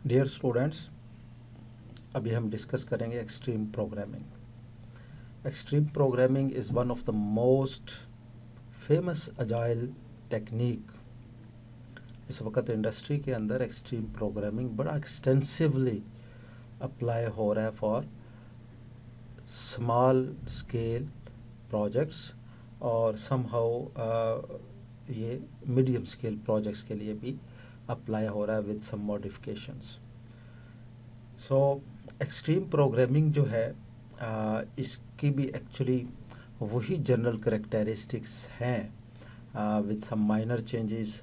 Dear students, अभी हम discuss करेंगे extreme programming. Extreme programming is one of the most famous agile technique. इस वक्त इंडस्ट्री के अंदर एक्सट्रीम प्रोग्रामिंग बड़ा एक्सटेंसिवली अप्लाई हो रहा है फॉर स्मॉल स्केल प्रोजेक्ट्स और समहाउ ये मीडियम स्केल प्रोजेक्ट्स के लिए भी अप्लाई हो रहा है with some modifications. So extreme programming जो है इसकी भी एक्चुअली वही जनरल करेक्टरिस्टिक्स हैं विद सम माइनर चेंजेस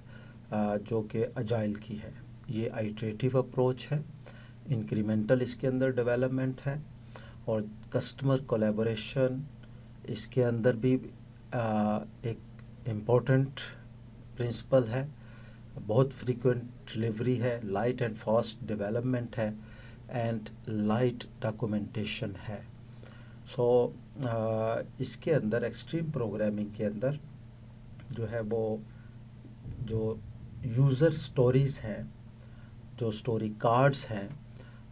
जो कि अजाइल की है। ये आइट्रेटिव अप्रोच है, इंक्रीमेंटल इसके अंदर डेवलपमेंट है और कस्टमर कोलैबोरेशन इसके अंदर भी एक इम्पोर्टेंट प्रिंसिपल है। बहुत फ्रीक्वेंट डिलीवरी है, लाइट एंड फास्ट डेवलपमेंट है एंड लाइट डॉक्यूमेंटेशन है। सो इसके अंदर एक्सट्रीम प्रोग्रामिंग के अंदर जो है वो जो यूज़र स्टोरीज़ हैं, जो स्टोरी कार्ड्स हैं,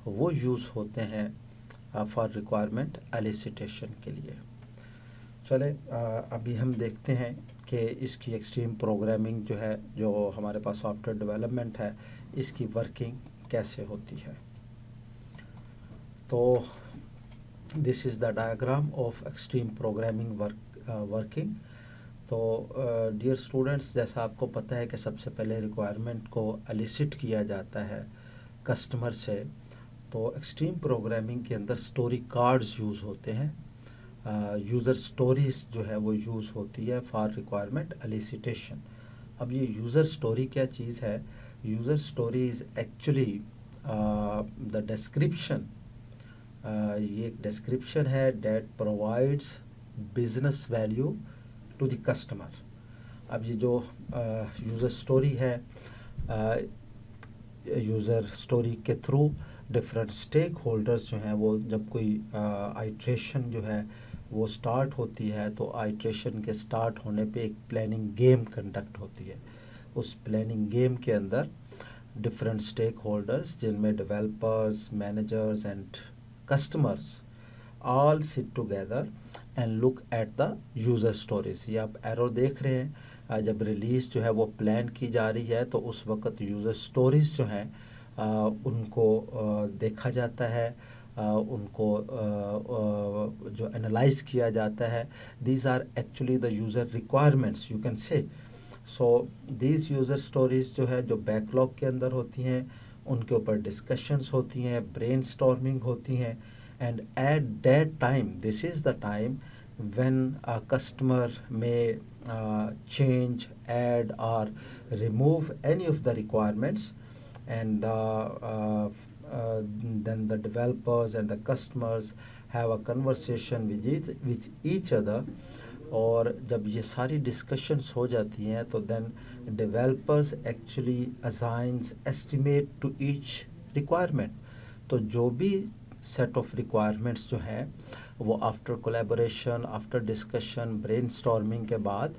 वो यूज़ होते हैं फॉर रिक्वायरमेंट एलिसिटेशन के लिए। चले अभी हम देखते हैं कि इसकी एक्सट्रीम प्रोग्रामिंग जो है, जो हमारे पास सॉफ्टवेयर डेवलपमेंट है, इसकी वर्किंग कैसे होती है। तो this is the diagram of extreme programming working. तो डियर स्टूडेंट्स, जैसा आपको पता है कि सबसे पहले रिक्वायरमेंट को एलिसिट किया जाता है कस्टमर से। तो एक्सट्रीम प्रोग्रामिंग के अंदर स्टोरी कार्ड्स यूज़ होते हैं, यूज़र स्टोरीज़ जो है वो यूज़ होती है फॉर रिक्वायरमेंट एलिसिटेशन। अब ये यूज़र स्टोरी क्या चीज़ है? User story is actually the description, ये एक डिस्क्रिप्शन है that provides business value to the customer. अब ये जो यूज़र स्टोरी है, यूज़र स्टोरी के थ्रू डिफरेंट स्टेक होल्डर्स जो हैं वो जब कोई आइट्रेशन जो है वो स्टार्ट होती है तो आइट्रेशन के स्टार्ट होने पे एक प्लानिंग गेम कंडक्ट होती है। उस प्लानिंग गेम के अंदर डिफरेंट स्टेक होल्डर्स जिनमें developers, managers and customers all sit together and look at the user stories. ये आप एरो देख रहे हैं, जब रिलीज़ जो है वो प्लान की जा रही है तो उस वक्त यूज़र स्टोरीज़ जो हैं उनको देखा जाता है, उनको जो एनालाइज किया जाता है। These are actually the user requirements, you can say. So these user stories जो है जो बैकलॉग के अंदर होती हैं, उनके ऊपर डिस्कशंस होती हैं, ब्रेनस्टॉर्मिंग होती हैं। And at that time, this is the time when a customer may change, add or remove any of the requirements, and then the developers and the customers have a conversation with each other। और जब ये सारी discussions हो जाती हैं तो then developers actually assigns estimate to each requirement. तो जो भी सेट ऑफ रिक्वायरमेंट्स जो हैं वो after collaboration, after discussion, brainstorming के बाद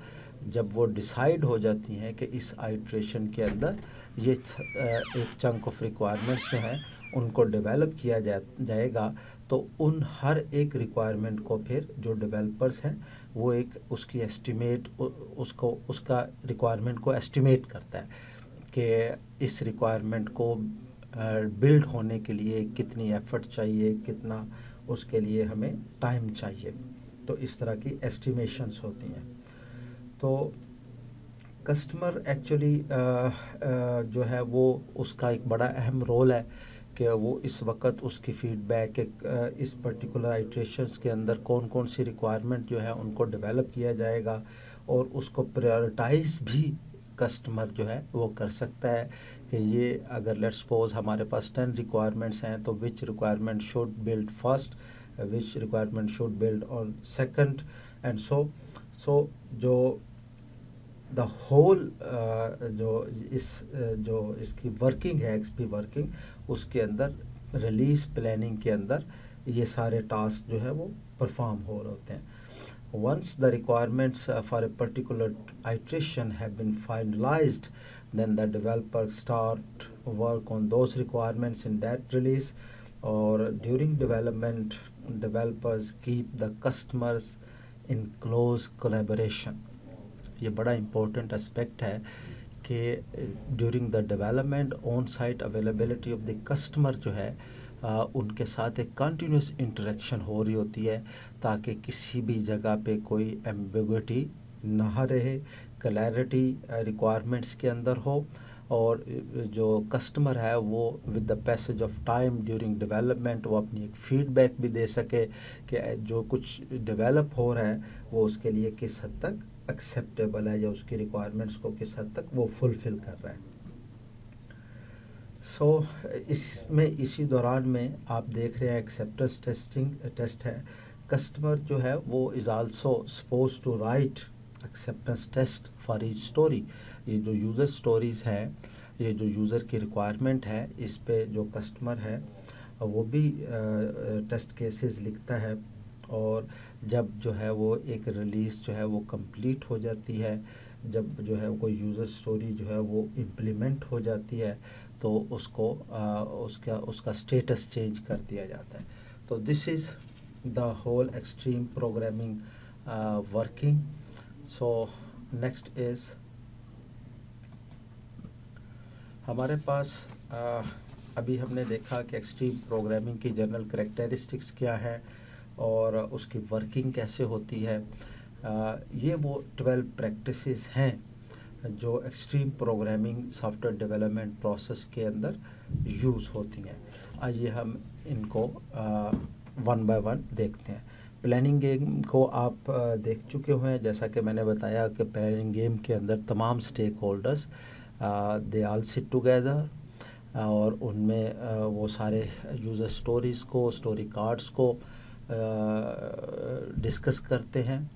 जब वो डिसाइड हो जाती हैं कि इस आइट्रेशन के अंदर ये एक चंक ऑफ रिक्वायरमेंट्स जो हैं उनको डेवलप किया जाएगा, तो उन हर एक रिक्वायरमेंट को फिर जो डेवलपर्स हैं वो एक उसकी एस्टिमेट उसका रिक्वायरमेंट को एस्टिमेट करता है कि इस रिक्वायरमेंट को बिल्ड होने के लिए कितनी एफर्ट चाहिए, कितना उसके लिए हमें टाइम चाहिए। तो इस तरह की एस्टिमेशंस होती हैं। तो कस्टमर एक्चुअली जो है वो उसका एक बड़ा अहम रोल है कि वो इस वक्त उसकी फ़ीडबैक इस पर्टिकुलर आइट्रेशंस के अंदर कौन कौन सी रिक्वायरमेंट जो है उनको डेवलप किया जाएगा और उसको प्रायोरिटाइज भी कस्टमर जो है वो कर सकता है कि ये अगर लेट्स सपोज हमारे पास 10 रिक्वायरमेंट्स हैं तो which requirement should build first, which requirement should build on second and so जो द होल जो इसकी वर्किंग है, एक्सपी वर्किंग, उसके अंदर रिलीज प्लानिंग के अंदर ये सारे टास्क जो है वो परफॉर्म हो रहे होते हैं। Once the requirements for a particular iteration have been finalized, then the developer start work on those requirements in that release. Or during development, developers keep the customers in close collaboration. ये बड़ा important aspect है कि during the development on site availability of the customer जो है उनके साथ एक continuous interaction हो रही होती है, ताकि किसी भी जगह पे कोई एम्बिग्विटी ना रहे, क्लैरिटी रिक्वायरमेंट्स के अंदर हो, और जो कस्टमर है वो with the passage of time during development वो अपनी एक फीडबैक भी दे सके कि जो कुछ डेवलप हो रहा है वो उसके लिए किस हद तक एक्सेप्टेबल है या उसकी रिक्वायरमेंट्स को किस हद तक वो फुलफ़िल कर रहा है। इसमें इसी दौरान में आप देख रहे हैं एक्सेप्टेंस टेस्ट है। कस्टमर जो है वो is also suppose to write acceptance test for each story. ये जो यूज़र स्टोरीज़ हैं, ये जो यूज़र की रिक्वायरमेंट है, इस पे जो कस्टमर है वो भी टेस्ट केसेस लिखता है, और जब जो है वो एक रिलीज़ जो है वो कंप्लीट हो जाती है, जब जो है कोई यूज़र स्टोरी जो है वो इम्प्लीमेंट हो जाती है, तो उसको उसका स्टेटस चेंज कर दिया जाता है। तो this is the whole extreme programming working. So next is हमारे पास अभी हमने देखा कि एक्सट्रीम प्रोग्रामिंग की जनरल करैक्टरिस्टिक्स क्या है और उसकी वर्किंग कैसे होती है। ये वो 12 प्रैक्टिसेस हैं जो extreme programming software development process के अंदर यूज़ होती हैं। आइए हम इनको वन बाय वन देखते हैं। प्लानिंग गेम को आप देख चुके हुए हैं। जैसा कि मैंने बताया कि प्लानिंग गेम के अंदर तमाम stakeholders they all sit together, और उनमें वो सारे यूज़र स्टोरीज़ को, स्टोरी कार्ड्स को डिस्कस करते हैं,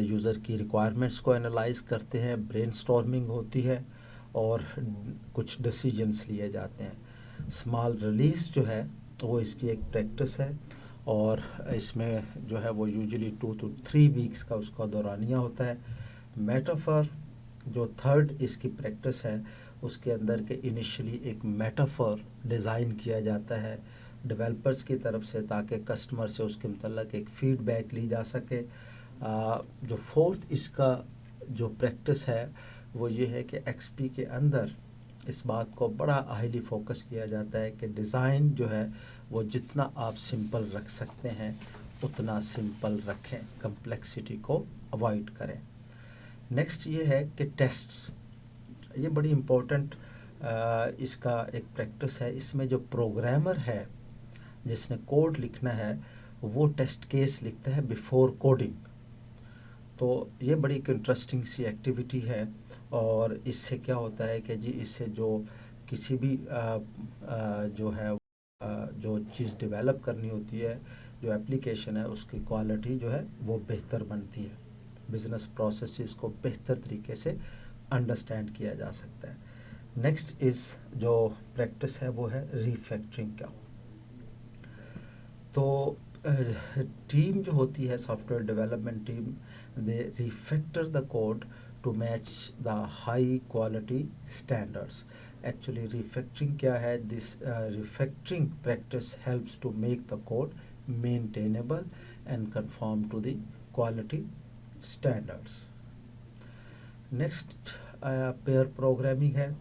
यूज़र की रिक्वायरमेंट्स को एनालाइज करते हैं, ब्रेनस्टॉर्मिंग होती है और कुछ डिसीजंस लिए जाते हैं। स्मॉल रिलीज़ जो है वो इसकी एक प्रैक्टिस है, और इसमें जो है वो यूजुअली 2 to 3 वीक्स का उसका दौरानिया होता है। मेटाफर जो थर्ड इसकी प्रैक्टिस है, उसके अंदर के इनिशियली एक मेटाफर डिज़ाइन किया जाता है डेवलपर्स की तरफ से, ताकि कस्टमर से उसके मतलब एक फ़ीडबैक ली जा सके। जो फोर्थ इसका जो प्रैक्टिस है वो ये है कि एक्सपी के अंदर इस बात को बड़ा हाईली फोकस किया जाता है कि डिज़ाइन जो है वो जितना आप सिंपल रख सकते हैं उतना सिंपल रखें, कम्प्लेक्सिटी को अवॉइड करें। नेक्स्ट ये है कि टेस्ट्स, ये बड़ी इम्पोर्टेंट इसका एक प्रैक्टिस है। इसमें जो प्रोग्रामर है जिसने कोड लिखना है वो टेस्ट केस लिखता है बिफोर कोडिंग। तो ये बड़ी एक इंटरेस्टिंग सी एक्टिविटी है, और इससे क्या होता है कि जी इससे जो किसी भी जो है जो चीज़ डेवलप करनी होती है, जो एप्लीकेशन है, उसकी क्वालिटी जो है वो बेहतर बनती है, बिज़नेस प्रोसेसेस को बेहतर तरीके से अंडरस्टैंड किया जा सकता है। नेक्स्ट इज़ जो प्रैक्टिस है वो है रीफैक्टरिंग का। तो टीम जो होती है software development team, they refactor the code to match the high quality standards. Actually refactoring क्या है? This refactoring practice helps to make the code maintainable and conform to the quality standards. Next pair programming है।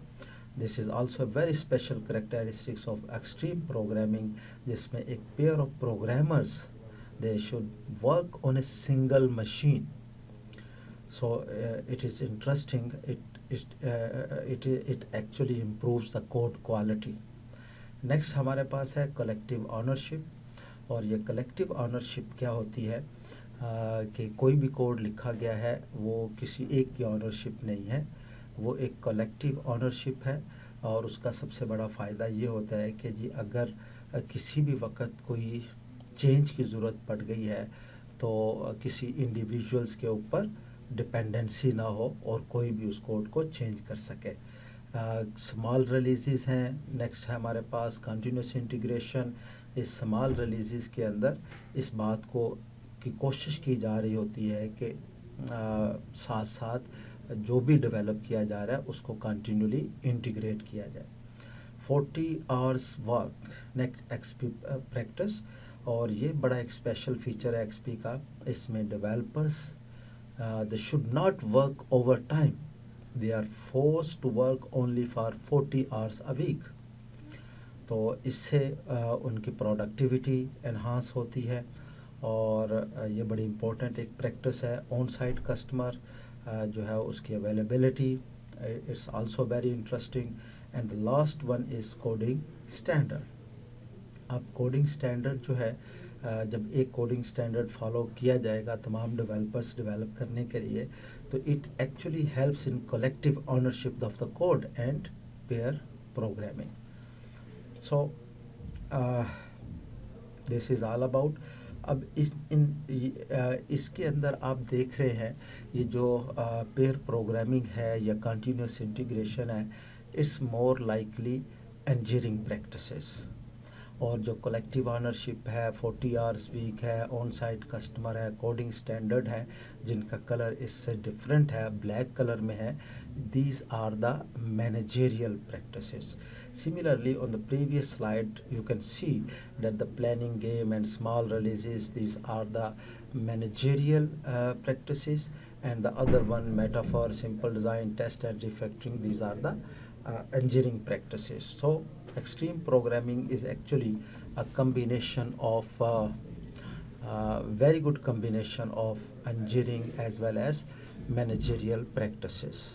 This is also a very special characteristics of extreme programming, जिसमें एक pair of programmers they should work on a single machine. So it is interesting. It actually improves the code quality. Next हमारे पास है collective ownership, और ये collective ownership क्या होती है कि कोई भी कोड लिखा गया है वो किसी एक की ऑनरशिप नहीं है, वो एक कलेक्टिव ऑनरशिप है। और उसका सबसे बड़ा फ़ायदा ये होता है कि जी अगर किसी भी वक्त कोई चेंज की ज़रूरत पड़ गई है तो किसी इंडिविजुअल्स के ऊपर डिपेंडेंसी ना हो और कोई भी उस कोड को चेंज कर सके। स्मॉल रिलीज़ हैं। नेक्स्ट है हमारे पास कंटिन्यूस इंटीग्रेशन। इस स्मॉल रिलीज़ के अंदर इस बात को की कोशिश की जा रही होती है कि साथ साथ जो भी डेवलप किया जा रहा है उसको कंटिन्यूली इंटीग्रेट किया जाए। 40 hours work next XP practice. और ये बड़ा एक स्पेशल फीचर है एक्सपी का। इसमें developers they should not work over time, they are forced to work only for 40 hours a week. तो इससे उनकी प्रोडक्टिविटी एनहांस होती है। और ये बड़ी इम्पोर्टेंट एक प्रैक्टिस है। ऑन साइट कस्टमर जो है उसकी availability, it's also very interesting. And the last one is coding standard. अब कोडिंग स्टैंडर्ड जो है जब एक कोडिंग स्टैंडर्ड फॉलो किया जाएगा तमाम डेवलपर्स डेवलप करने के लिए, तो it actually helps in collective ownership of the code and pair programming. So this is all about. अब इसके अंदर आप देख रहे हैं ये जो पेयर प्रोग्रामिंग है या कंटिन्यूस इंटीग्रेशन है, it's more likely engineering practices. और जो कलेक्टिव ऑनरशिप है, 40 आवर्स वीक है, ऑन साइट कस्टमर है, कोडिंग स्टैंडर्ड है जिनका कलर इससे डिफरेंट है, ब्लैक कलर में है, these are the managerial practices. Similarly, on the previous slide you can see that the planning game and small releases, these are the managerial practices, and the other one, metaphor, simple design, test and refactoring, these are the engineering practices. So extreme programming is actually a combination of very good combination of engineering as well as managerial practices.